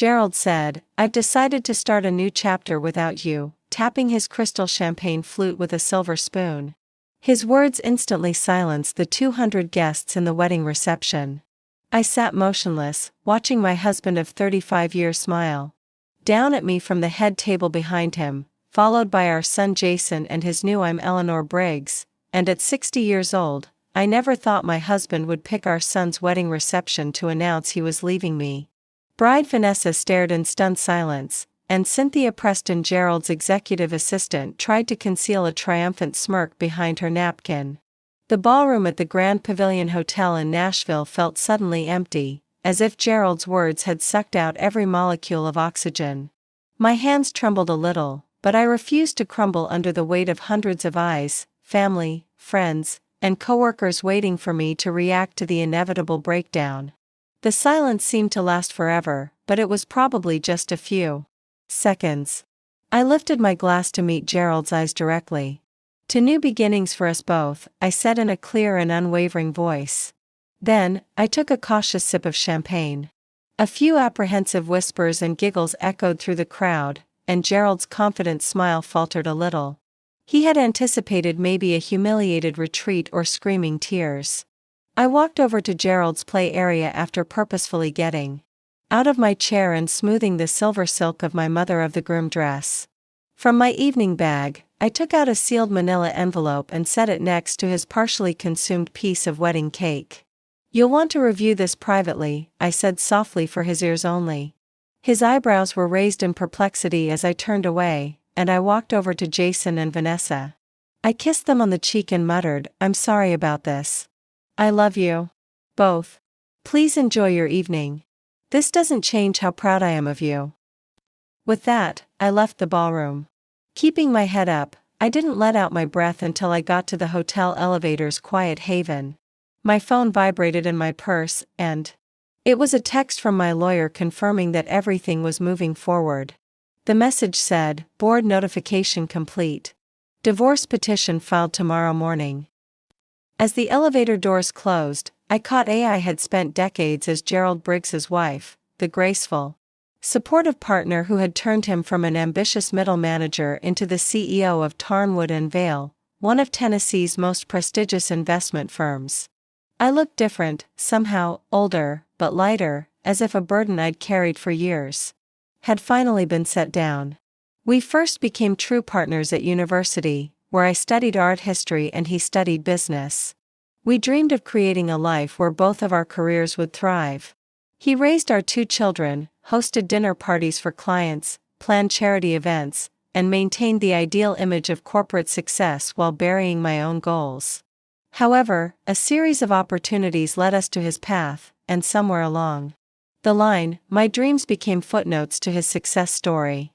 Gerald said, "I've decided to start a new chapter without you," tapping his crystal champagne flute with a silver spoon. His words instantly silenced the 200 guests in the wedding reception. I sat motionless, watching my husband of 35 years smile down at me from the head table behind him, followed by our son Jason and his new I'm Eleanor Briggs, and at 60 years old, I never thought my husband would pick our son's wedding reception to announce he was leaving me. Bride Vanessa stared in stunned silence, and Cynthia Preston, Gerald's executive assistant, tried to conceal a triumphant smirk behind her napkin. The ballroom at the Grand Pavilion Hotel in Nashville felt suddenly empty, as if Gerald's words had sucked out every molecule of oxygen. My hands trembled a little, but I refused to crumble under the weight of hundreds of eyes, family, friends, and coworkers waiting for me to react to the inevitable breakdown. The silence seemed to last forever, but it was probably just a few seconds. I lifted my glass to meet Gerald's eyes directly. "To new beginnings for us both," I said in a clear and unwavering voice. Then, I took a cautious sip of champagne. A few apprehensive whispers and giggles echoed through the crowd, and Gerald's confident smile faltered a little. He had anticipated maybe a humiliated retreat or screaming tears. I walked over to Gerald's play area after purposefully getting out of my chair and smoothing the silver silk of my mother of the groom dress. From my evening bag, I took out a sealed manila envelope and set it next to his partially consumed piece of wedding cake. "You'll want to review this privately," I said softly for his ears only. His eyebrows were raised in perplexity as I turned away, and I walked over to Jason and Vanessa. I kissed them on the cheek and muttered, "I'm sorry about this. I love you both. Please enjoy your evening. This doesn't change how proud I am of you." With that, I left the ballroom. Keeping my head up, I didn't let out my breath until I got to the hotel elevator's quiet haven. My phone vibrated in my purse, and it was a text from my lawyer confirming that everything was moving forward. The message said, "Board notification complete. Divorce petition filed tomorrow morning." As the elevator doors closed, I caught I had spent decades as Gerald Briggs's wife, the graceful, supportive partner who had turned him from an ambitious middle manager into the CEO of Tarnwood and Vale, one of Tennessee's most prestigious investment firms. I looked different, somehow, older, but lighter, as if a burden I'd carried for years had finally been set down. We first became true partners at university, where I studied art history and he studied business. We dreamed of creating a life where both of our careers would thrive. He raised our 2 children, hosted dinner parties for clients, planned charity events, and maintained the ideal image of corporate success while burying my own goals. However, a series of opportunities led us to his path, and somewhere along the line, my dreams became footnotes to his success story.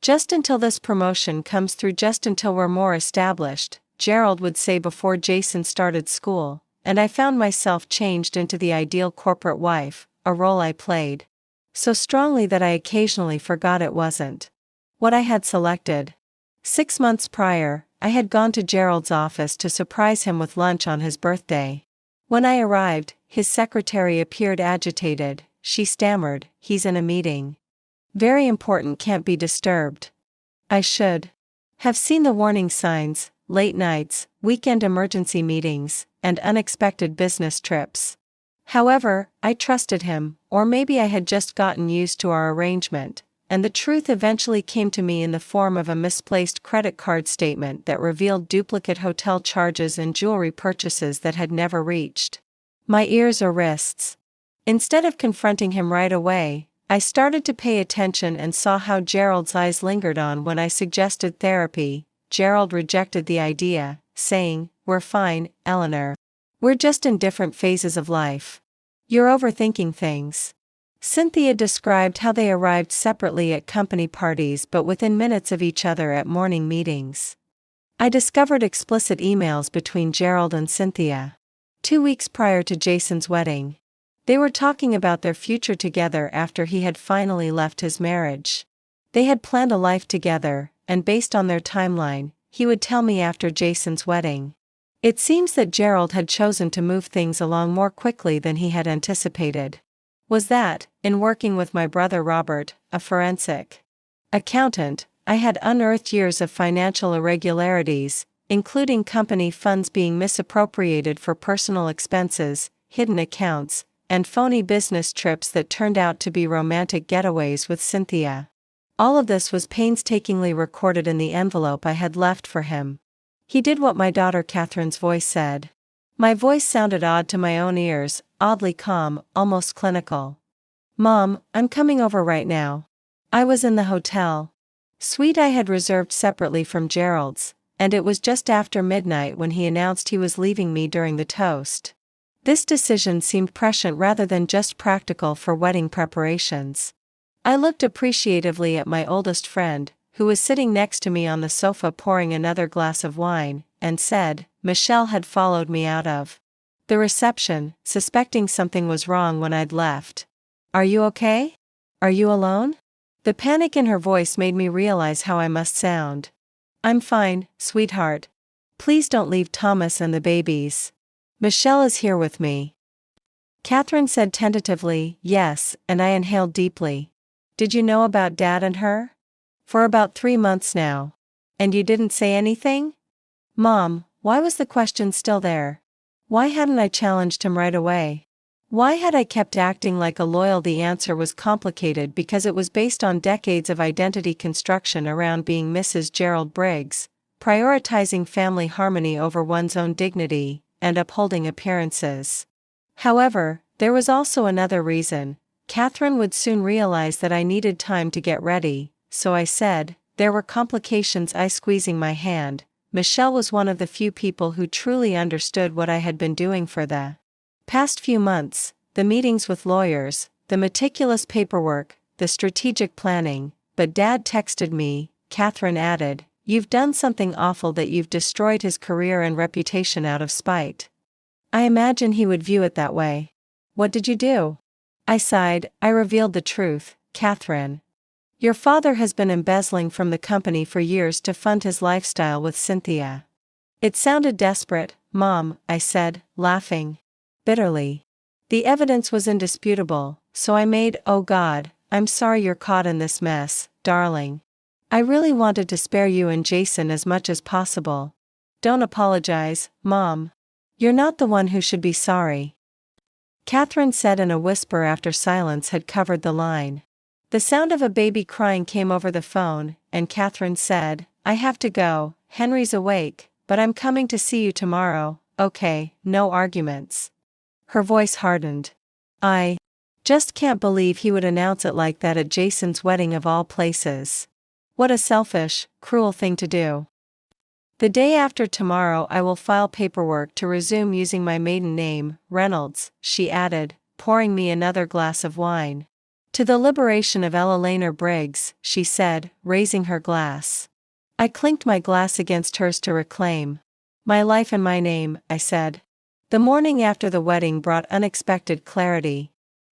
"Just until this promotion comes through, just until we're more established," Gerald would say before Jason started school, and I found myself changed into the ideal corporate wife, a role I played so strongly that I occasionally forgot it wasn't what I had selected. 6 months prior, I had gone to Gerald's office to surprise him with lunch on his birthday. When I arrived, his secretary appeared agitated. She stammered, "He's in a meeting. Very important, can't be disturbed." I should have seen the warning signs: late nights, weekend emergency meetings, and unexpected business trips. However, I trusted him, or maybe I had just gotten used to our arrangement, and the truth eventually came to me in the form of a misplaced credit card statement that revealed duplicate hotel charges and jewelry purchases that had never reached my ears or wrists. Instead of confronting him right away, I started to pay attention and saw how Gerald's eyes lingered on when I suggested therapy. Gerald rejected the idea, saying, "We're fine, Eleanor. We're just in different phases of life. You're overthinking things." Cynthia described how they arrived separately at company parties but within minutes of each other at morning meetings. I discovered explicit emails between Gerald and Cynthia 2 weeks prior to Jason's wedding. They were talking about their future together after he had finally left his marriage. They had planned a life together, and based on their timeline, he would tell me after Jason's wedding. It seems that Gerald had chosen to move things along more quickly than he had anticipated. was that, in working with my brother Robert, a forensic accountant, I had unearthed years of financial irregularities, including company funds being misappropriated for personal expenses, hidden accounts, and phony business trips that turned out to be romantic getaways with Cynthia. All of this was painstakingly recorded in the envelope I had left for him. He did what my daughter Catherine's voice said. My voice sounded odd to my own ears, oddly calm, almost clinical. "Mom, I'm coming over right now." I was in the hotel suite I had reserved separately from Gerald's, and it was just after midnight when he announced he was leaving me during the toast. This decision seemed prescient rather than just practical for wedding preparations. I looked appreciatively at my oldest friend, who was sitting next to me on the sofa pouring another glass of wine, and said, Michelle had followed me out of the reception, suspecting something was wrong when I'd left. "Are you okay? Are you alone?" The panic in her voice made me realize how I must sound. "I'm fine, sweetheart. Please don't leave Thomas and the babies. Michelle is here with me." Catherine said tentatively, "Yes," and I inhaled deeply. "Did you know about Dad and her?" "For about 3 months now." "And you didn't say anything?" "Mom, why was the question still there? Why hadn't I challenged him right away? Why had I kept acting like a loyal?" The answer was complicated because it was based on decades of identity construction around being Mrs. Gerald Briggs, prioritizing family harmony over one's own dignity, and upholding appearances. However, there was also another reason. Catherine would soon realize that I needed time to get ready, so I said, there were complications. I squeezing my hand. Michelle was one of the few people who truly understood what I had been doing for the past few months, the meetings with lawyers, the meticulous paperwork, the strategic planning. "But Dad texted me," Catherine added, "You've done something awful, that you've destroyed his career and reputation out of spite." I imagine he would view it that way. "What did you do?" I sighed. "I revealed the truth, Catherine. Your father has been embezzling from the company for years to fund his lifestyle with Cynthia." It sounded desperate, Mom, I said, laughing bitterly. The evidence was indisputable, so I made, "Oh God, I'm sorry you're caught in this mess, darling. I really wanted to spare you and Jason as much as possible." "Don't apologize, Mom. You're not the one who should be sorry," Catherine said in a whisper after silence had covered the line. The sound of a baby crying came over the phone, and Catherine said, "I have to go, Henry's awake, but I'm coming to see you tomorrow, okay? No arguments." Her voice hardened. I just can't believe he would announce it like that at Jason's wedding of all places. What a selfish, cruel thing to do. "The day after tomorrow I will file paperwork to resume using my maiden name, Reynolds," she added, pouring me another glass of wine. "To the liberation of Ella Laner Briggs," she said, raising her glass. I clinked my glass against hers to reclaim. "My life and my name," I said. The morning after the wedding brought unexpected clarity.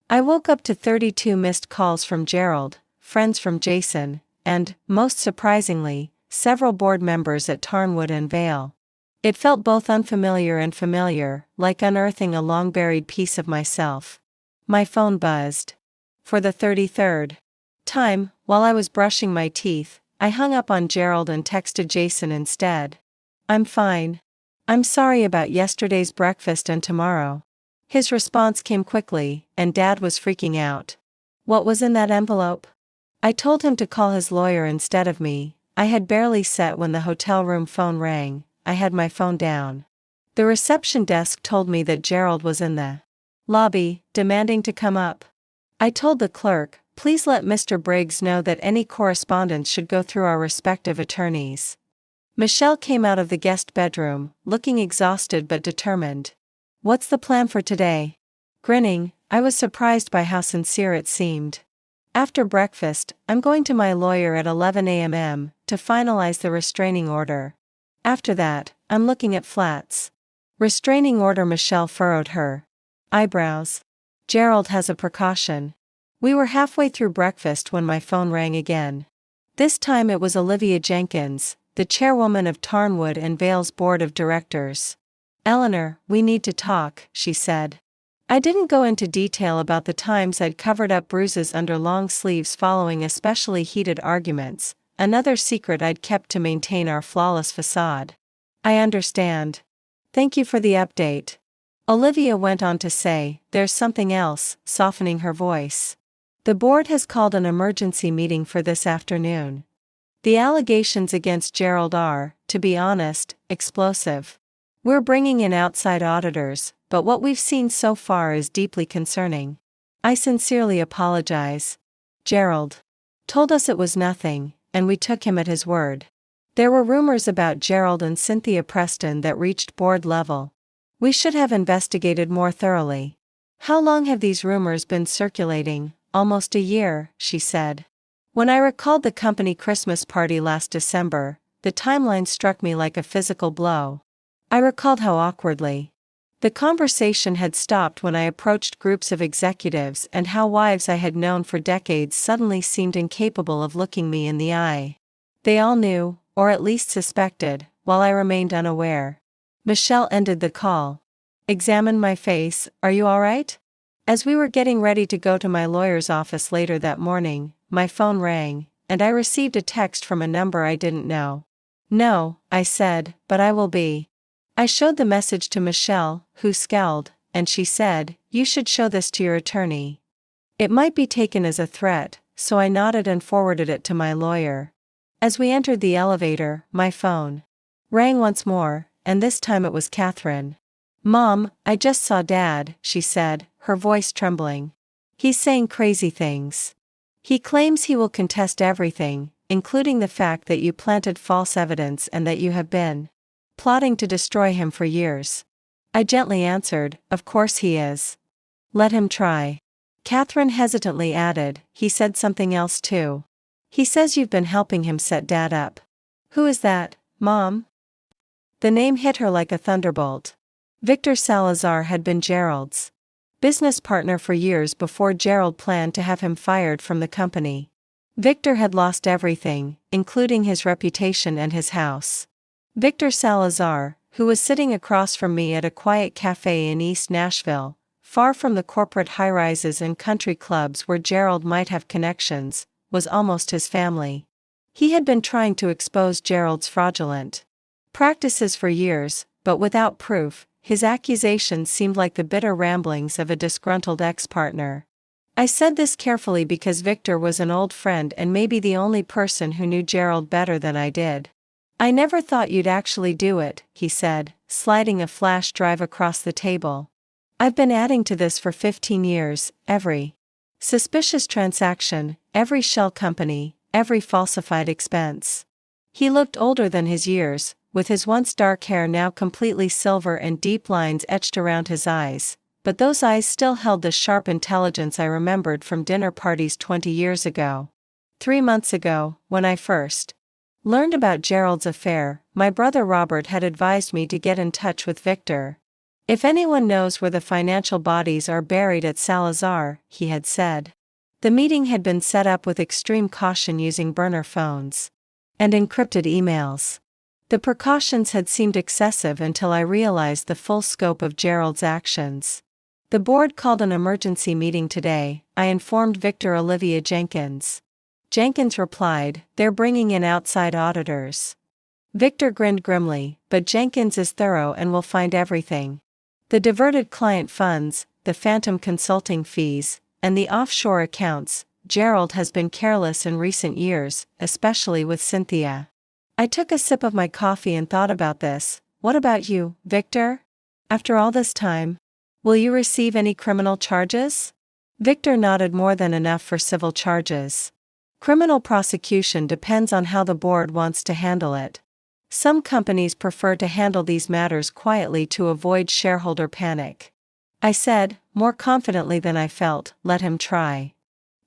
I woke up to 32 missed calls from Gerald, friends from Jason, and, most surprisingly, several board members at Tarnwood and Vale. It felt both unfamiliar and familiar, like unearthing a long-buried piece of myself. My phone buzzed. For the 33rd time, while I was brushing my teeth, I hung up on Gerald and texted Jason instead. "I'm fine. I'm sorry about yesterday's breakfast and tomorrow." His response came quickly, and Dad was freaking out. "What was in that envelope?" I told him to call his lawyer instead of me. I had barely set when the hotel room phone rang. I had my phone down. The reception desk told me that Gerald was in the lobby, demanding to come up. I told the clerk, "Please let Mr. Briggs know that any correspondence should go through our respective attorneys." Michelle came out of the guest bedroom, looking exhausted but determined. "What's the plan for today?" Grinning, I was surprised by how sincere it seemed. "After breakfast, I'm going to my lawyer at 11 a.m. to finalize the restraining order. After that, I'm looking at flats." Restraining order. Michelle furrowed her eyebrows. "Gerald has a precaution." We were halfway through breakfast when my phone rang again. This time it was Olivia Jenkins, the chairwoman of Tarnwood and Vale's board of directors. "Eleanor, we need to talk," she said. I didn't go into detail about the times I'd covered up bruises under long sleeves following especially heated arguments, another secret I'd kept to maintain our flawless facade. I understand. Thank you for the update. Olivia went on to say, there's something else, softening her voice. The board has called an emergency meeting for this afternoon. The allegations against Gerald are, to be honest, explosive. We're bringing in outside auditors, but what we've seen so far is deeply concerning. I sincerely apologize. Gerald told us it was nothing, and we took him at his word. There were rumors about Gerald and Cynthia Preston that reached board level. We should have investigated more thoroughly. How long have these rumors been circulating? Almost a year, she said. When I recalled the company Christmas party last December, the timeline struck me like a physical blow. I recalled how awkwardly the conversation had stopped when I approached groups of executives and how wives I had known for decades suddenly seemed incapable of looking me in the eye. They all knew, or at least suspected, while I remained unaware. Michelle ended the call. Examined my face. Are you all right? As we were getting ready to go to my lawyer's office later that morning, my phone rang, and I received a text from a number I didn't know. No, I said, but I will be. I showed the message to Michelle, who scowled, and she said, you should show this to your attorney. It might be taken as a threat, so I nodded and forwarded it to my lawyer. As we entered the elevator, my phone rang once more, and this time it was Catherine. Mom, I just saw Dad, she said, her voice trembling. He's saying crazy things. He claims he will contest everything, including the fact that you planted false evidence and that you have been plotting to destroy him for years. I gently answered, of course he is. Let him try. Catherine hesitantly added, he said something else too. He says you've been helping him set Dad up. Who is that, Mom? The name hit her like a thunderbolt. Victor Salazar had been Gerald's business partner for years before Gerald planned to have him fired from the company. Victor had lost everything, including his reputation and his house. Victor Salazar, who was sitting across from me at a quiet cafe in East Nashville, far from the corporate high-rises and country clubs where Gerald might have connections, was almost his family. He had been trying to expose Gerald's fraudulent practices for years, but without proof. His accusations seemed like the bitter ramblings of a disgruntled ex-partner. I said this carefully because Victor was an old friend and maybe the only person who knew Gerald better than I did. I never thought you'd actually do it, he said, sliding a flash drive across the table. I've been adding to this for 15 years, every suspicious transaction, every shell company, every falsified expense. He looked older than his years, with his once dark hair now completely silver and deep lines etched around his eyes, but those eyes still held the sharp intelligence I remembered from dinner parties 20 years ago. 3 months ago, when I first learned about Gerald's affair, my brother Robert had advised me to get in touch with Victor. If anyone knows where the financial bodies are buried at Salazar, he had said. The meeting had been set up with extreme caution using burner phones and encrypted emails. The precautions had seemed excessive until I realized the full scope of Gerald's actions. The board called an emergency meeting today, I informed Victor Olivia Jenkins. Jenkins replied, they're bringing in outside auditors. Victor grinned grimly, but Jenkins is thorough and will find everything. The diverted client funds, the phantom consulting fees, and the offshore accounts. Gerald has been careless in recent years, especially with Cynthia. I took a sip of my coffee and thought about this. What about you, Victor? After all this time, will you receive any criminal charges? Victor nodded. More than enough for civil charges. Criminal prosecution depends on how the board wants to handle it. Some companies prefer to handle these matters quietly to avoid shareholder panic. I said, more confidently than I felt, let him try.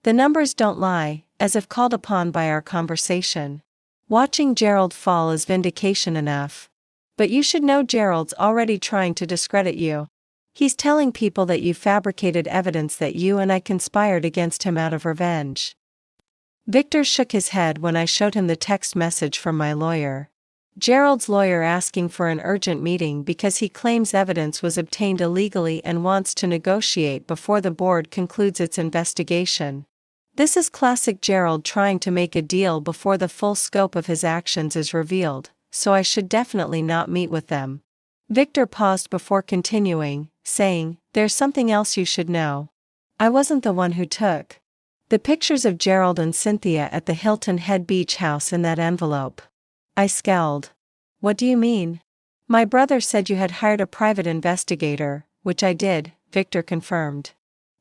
The numbers don't lie, as if called upon by our conversation. Watching Gerald fall is vindication enough. But you should know Gerald's already trying to discredit you. He's telling people that you fabricated evidence that you and I conspired against him out of revenge. Victor shook his head when I showed him the text message from my lawyer. Gerald's lawyer asking for an urgent meeting because he claims evidence was obtained illegally and wants to negotiate before the board concludes its investigation. This is classic Gerald trying to make a deal before the full scope of his actions is revealed, so I should definitely not meet with them. Victor paused before continuing, saying, "There's something else you should know. I wasn't the one who took the pictures of Gerald and Cynthia at the Hilton Head Beach house in that envelope." I scowled. "What do you mean?" "My brother said you had hired a private investigator, which I did," Victor confirmed.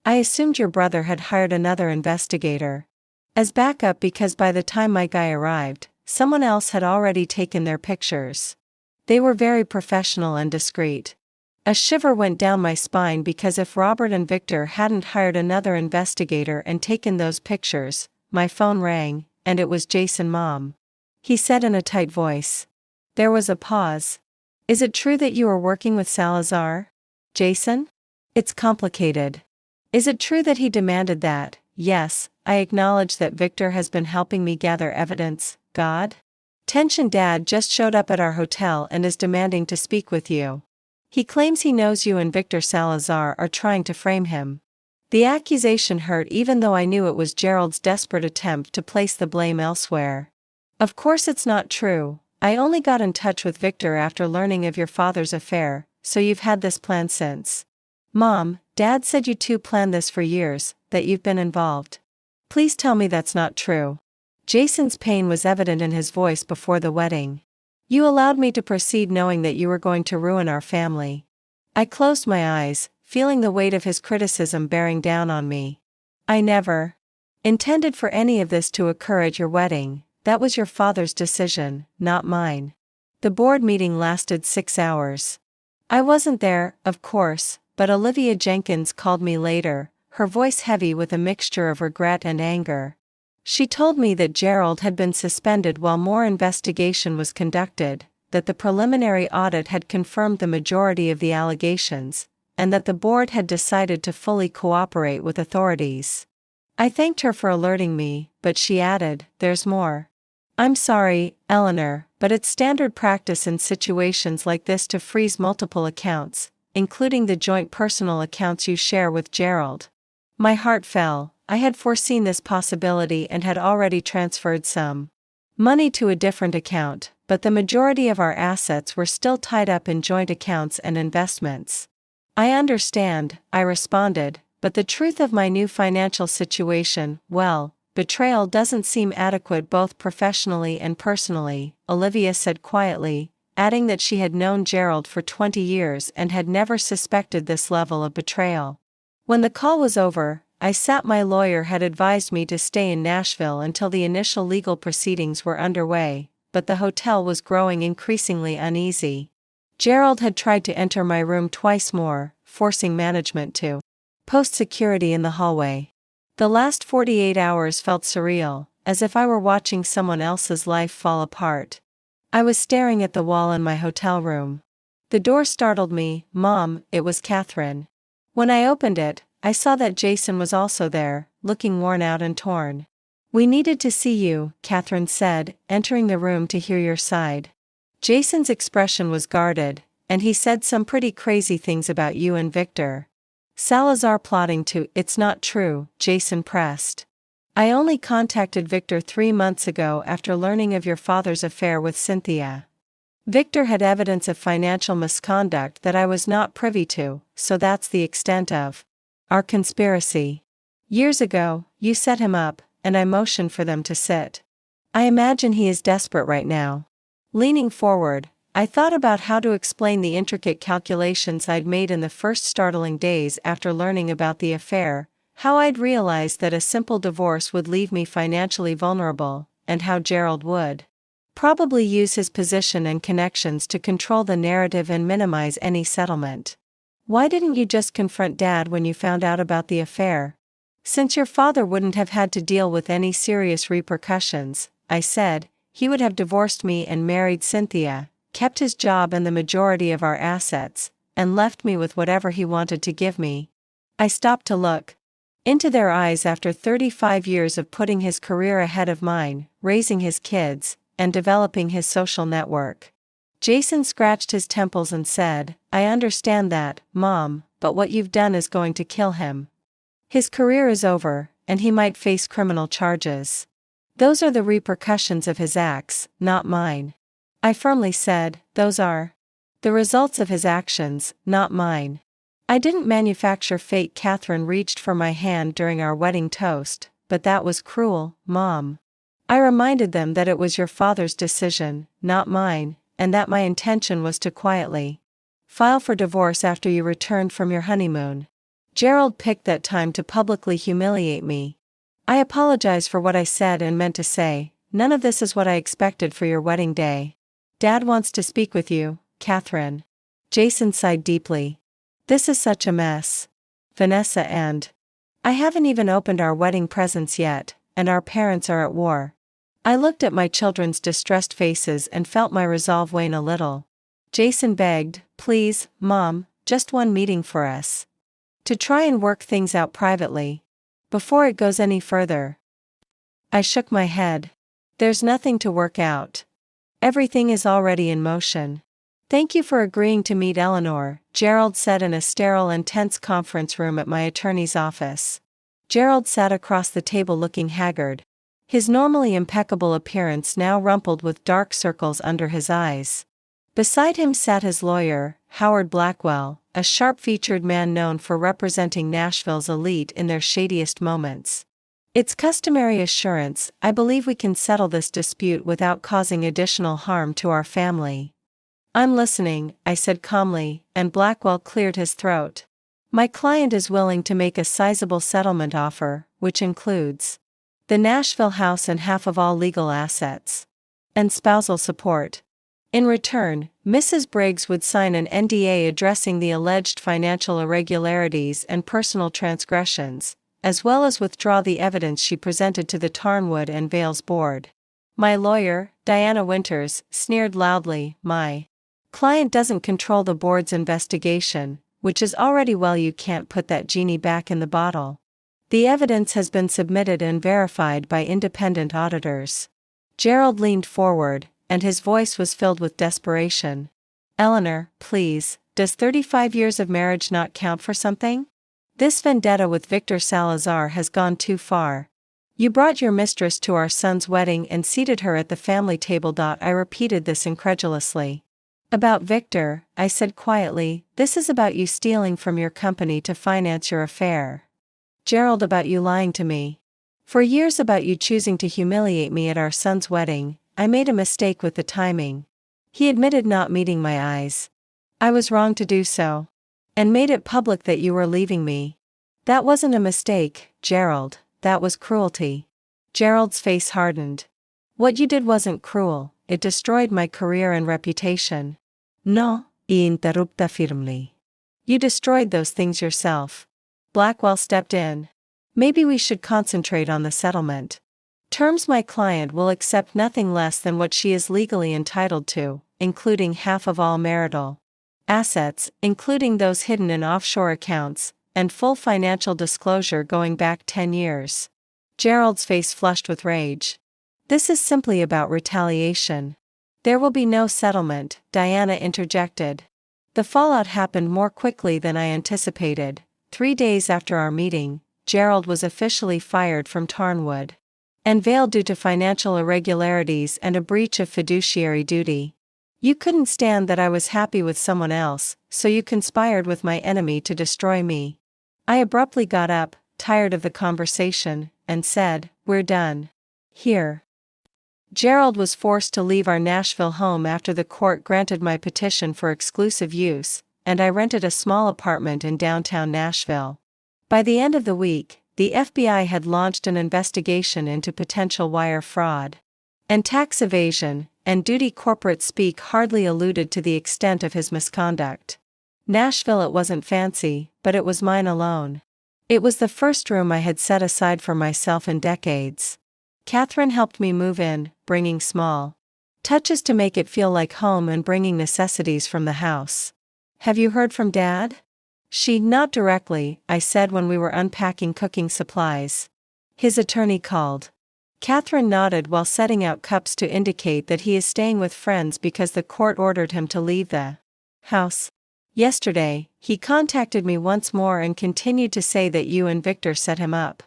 "I assumed your brother had hired another investigator as backup because by the time my guy arrived, someone else had already taken their pictures. They were very professional and discreet." A shiver went down my spine because if Robert and Victor hadn't hired another investigator and taken those pictures, my phone rang, and it was Jason, Mom. He said in a tight voice. There was a pause. "Is it true that you were working with Salazar?" "Jason? It's complicated." "Is it true that he demanded that?" "Yes, I acknowledge that Victor has been helping me gather evidence." "God? Tension, Dad just showed up at our hotel and is demanding to speak with you. He claims he knows you and Victor Salazar are trying to frame him." The accusation hurt even though I knew it was Gerald's desperate attempt to place the blame elsewhere. "Of course it's not true. I only got in touch with Victor after learning of your father's affair, so you've had this plan since." "Mom, Dad said you two planned this for years, that you've been involved. Please tell me that's not true." Jason's pain was evident in his voice before the wedding. "You allowed me to proceed knowing that you were going to ruin our family." I closed my eyes, feeling the weight of his criticism bearing down on me. "I never intended for any of this to occur at your wedding. That was your father's decision, not mine." The board meeting lasted 6 hours. I wasn't there, of course, but Olivia Jenkins called me later, her voice heavy with a mixture of regret and anger. She told me that Gerald had been suspended while more investigation was conducted, that the preliminary audit had confirmed the majority of the allegations, and that the board had decided to fully cooperate with authorities. I thanked her for alerting me, but she added, "There's more. I'm sorry, Eleanor, but it's standard practice in situations like this to freeze multiple accounts, including the joint personal accounts you share with Gerald." My heart fell. I had foreseen this possibility and had already transferred some money to a different account, but the majority of our assets were still tied up in joint accounts and investments. "I understand," I responded, "but the truth of my new financial situation, well, betrayal doesn't seem adequate both professionally and personally," Olivia said quietly, adding that she had known Gerald for 20 years and had never suspected this level of betrayal. When the call was over, I sat. My lawyer had advised me to stay in Nashville until the initial legal proceedings were underway, but the hotel was growing increasingly uneasy. Gerald had tried to enter my room twice more, forcing management to post security in the hallway. The last 48 hours felt surreal, as if I were watching someone else's life fall apart. I was staring at the wall in my hotel room. The door startled me. "Mom," it was Catherine. When I opened it, I saw that Jason was also there, looking worn out and torn. "We needed to see you," Catherine said, entering the room to hear your side. Jason's expression was guarded, and he said some pretty crazy things about you and Victor. Salazar plotting to. "It's not true," Jason pressed. "I only contacted Victor 3 months ago after learning of your father's affair with Cynthia. Victor had evidence of financial misconduct that I was not privy to, so that's the extent of our conspiracy. Years ago, you set him up, and I motioned for them to sit. I imagine he is desperate right now." Leaning forward, I thought about how to explain the intricate calculations I'd made in the first startling days after learning about the affair, how I'd realized that a simple divorce would leave me financially vulnerable, and how Gerald would probably use his position and connections to control the narrative and minimize any settlement. "Why didn't you just confront Dad when you found out about the affair? Since your father wouldn't have had to deal with any serious repercussions," I said, "he would have divorced me and married Cynthia, kept his job and the majority of our assets, and left me with whatever he wanted to give me." I stopped to look into their eyes after 35 years of putting his career ahead of mine, raising his kids, and developing his social network. Jason scratched his temples and said, I understand that, Mom, but what you've done is going to kill him. His career is over, and he might face criminal charges. Those are the repercussions of his acts, not mine. I firmly said, those are the results of his actions, not mine. I didn't manufacture fate. Catherine reached for my hand during our wedding toast, but that was cruel, Mom. I reminded them that it was your father's decision, not mine, and that my intention was to quietly file for divorce after you returned from your honeymoon. Gerald picked that time to publicly humiliate me. I apologize for what I said and meant to say. None of this is what I expected for your wedding day. Dad wants to speak with you, Catherine. Jason sighed deeply. This is such a mess. Vanessa and I haven't even opened our wedding presents yet, and our parents are at war. I looked at my children's distressed faces and felt my resolve wane a little. Jason begged, please, Mom, just one meeting for us. To try and work things out privately. Before it goes any further. I shook my head. There's nothing to work out. Everything is already in motion. Thank you for agreeing to meet Eleanor, Gerald said in a sterile and tense conference room at my attorney's office. Gerald sat across the table looking haggard. His normally impeccable appearance now rumpled with dark circles under his eyes. Beside him sat his lawyer, Howard Blackwell, a sharp-featured man known for representing Nashville's elite in their shadiest moments. It's customary assurance, I believe we can settle this dispute without causing additional harm to our family. I'm listening, I said calmly, and Blackwell cleared his throat. My client is willing to make a sizable settlement offer, which includes the Nashville house and half of all legal assets. And spousal support. In return, Mrs. Briggs would sign an NDA addressing the alleged financial irregularities and personal transgressions, as well as withdraw the evidence she presented to the Tarnwood and Vales Board. My lawyer, Diana Winters, sneered loudly, my client doesn't control the board's investigation, which is already well, you can't put that genie back in the bottle. The evidence has been submitted and verified by independent auditors. Gerald leaned forward, and his voice was filled with desperation. Eleanor, please, does 35 years of marriage not count for something? This vendetta with Victor Salazar has gone too far. You brought your mistress to our son's wedding and seated her at the family table. I repeated this incredulously. About Victor, I said quietly, this is about you stealing from your company to finance your affair. Gerald, about you lying to me. For years, about you choosing to humiliate me at our son's wedding. I made a mistake with the timing. He admitted not meeting my eyes. I was wrong to do so. And made it public that you were leaving me. That wasn't a mistake, Gerald, that was cruelty. Gerald's face hardened. What you did wasn't cruel, it destroyed my career and reputation. No, interrupta firmly. You destroyed those things yourself. Blackwell stepped in. Maybe we should concentrate on the settlement. Terms: my client will accept nothing less than what she is legally entitled to, including half of all marital assets, including those hidden in offshore accounts, and full financial disclosure going back 10 years. Gerald's face flushed with rage. This is simply about retaliation. There will be no settlement, Diana interjected. The fallout happened more quickly than I anticipated. 3 days after our meeting, Gerald was officially fired from Tarnwood and Vale due to financial irregularities and a breach of fiduciary duty. You couldn't stand that I was happy with someone else, so you conspired with my enemy to destroy me. I abruptly got up, tired of the conversation, and said, we're done. Here. Gerald was forced to leave our Nashville home after the court granted my petition for exclusive use, and I rented a small apartment in downtown Nashville. By the end of the week, the FBI had launched an investigation into potential wire fraud and tax evasion, and duty corporate speak hardly alluded to the extent of his misconduct. Nashville, it wasn't fancy, but it was mine alone. It was the first room I had set aside for myself in decades. Catherine helped me move in, bringing small touches to make it feel like home and bringing necessities from the house. Have you heard from Dad? Not directly, I said when we were unpacking cooking supplies. His attorney called. Catherine nodded while setting out cups to indicate that he is staying with friends because the court ordered him to leave the house. Yesterday, he contacted me once more and continued to say that you and Victor set him up.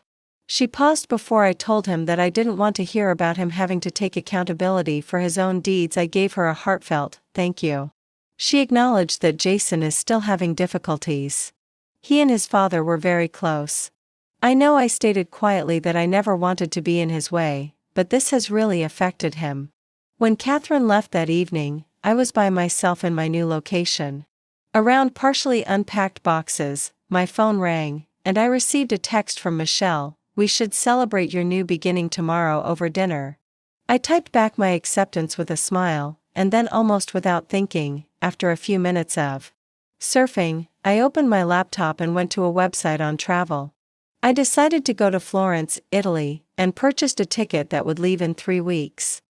She paused before I told him that I didn't want to hear about him having to take accountability for his own deeds. I gave her a heartfelt, thank you. She acknowledged that Jason is still having difficulties. He and his father were very close. I know I stated quietly that I never wanted to be in his way, but this has really affected him. When Catherine left that evening, I was by myself in my new location. Around partially unpacked boxes, my phone rang, and I received a text from Michelle, "We should celebrate your new beginning tomorrow over dinner." I typed back my acceptance with a smile, and then almost without thinking, after a few minutes of surfing, I opened my laptop and went to a website on travel. I decided to go to Florence, Italy, and purchased a ticket that would leave in 3 weeks.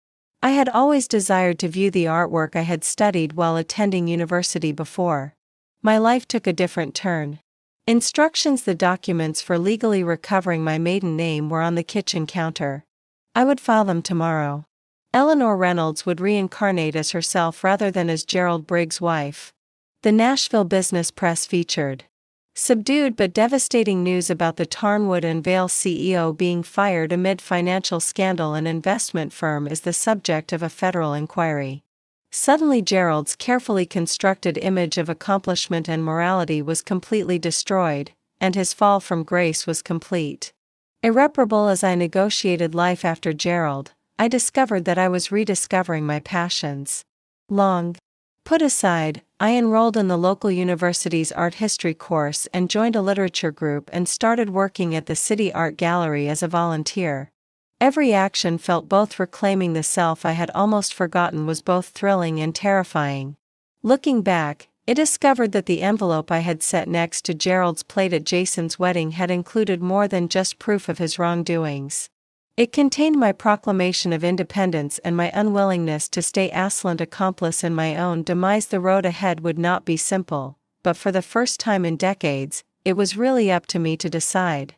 I had always desired to view the artwork I had studied while attending university before. My life took a different turn. Instructions: the documents for legally recovering my maiden name were on the kitchen counter. I would file them tomorrow. Eleanor Reynolds would reincarnate as herself rather than as Gerald Briggs' wife. The Nashville Business Press featured subdued but devastating news about the Tarnwood and Vale CEO being fired amid financial scandal. An investment firm is the subject of a federal inquiry. Suddenly Gerald's carefully constructed image of accomplishment and morality was completely destroyed, and his fall from grace was complete. Irreparable. As I negotiated life after Gerald, I discovered that I was rediscovering my passions. Long put aside, I enrolled in the local university's art history course and joined a literature group and started working at the City Art Gallery as a volunteer. Every action felt both reclaiming the self I had almost forgotten was both thrilling and terrifying. Looking back, I discovered that the envelope I had set next to Gerald's plate at Jason's wedding had included more than just proof of his wrongdoings. It contained my proclamation of independence and my unwillingness to stay Aslant accomplice in my own demise. The road ahead would not be simple, but for the first time in decades, it was really up to me to decide.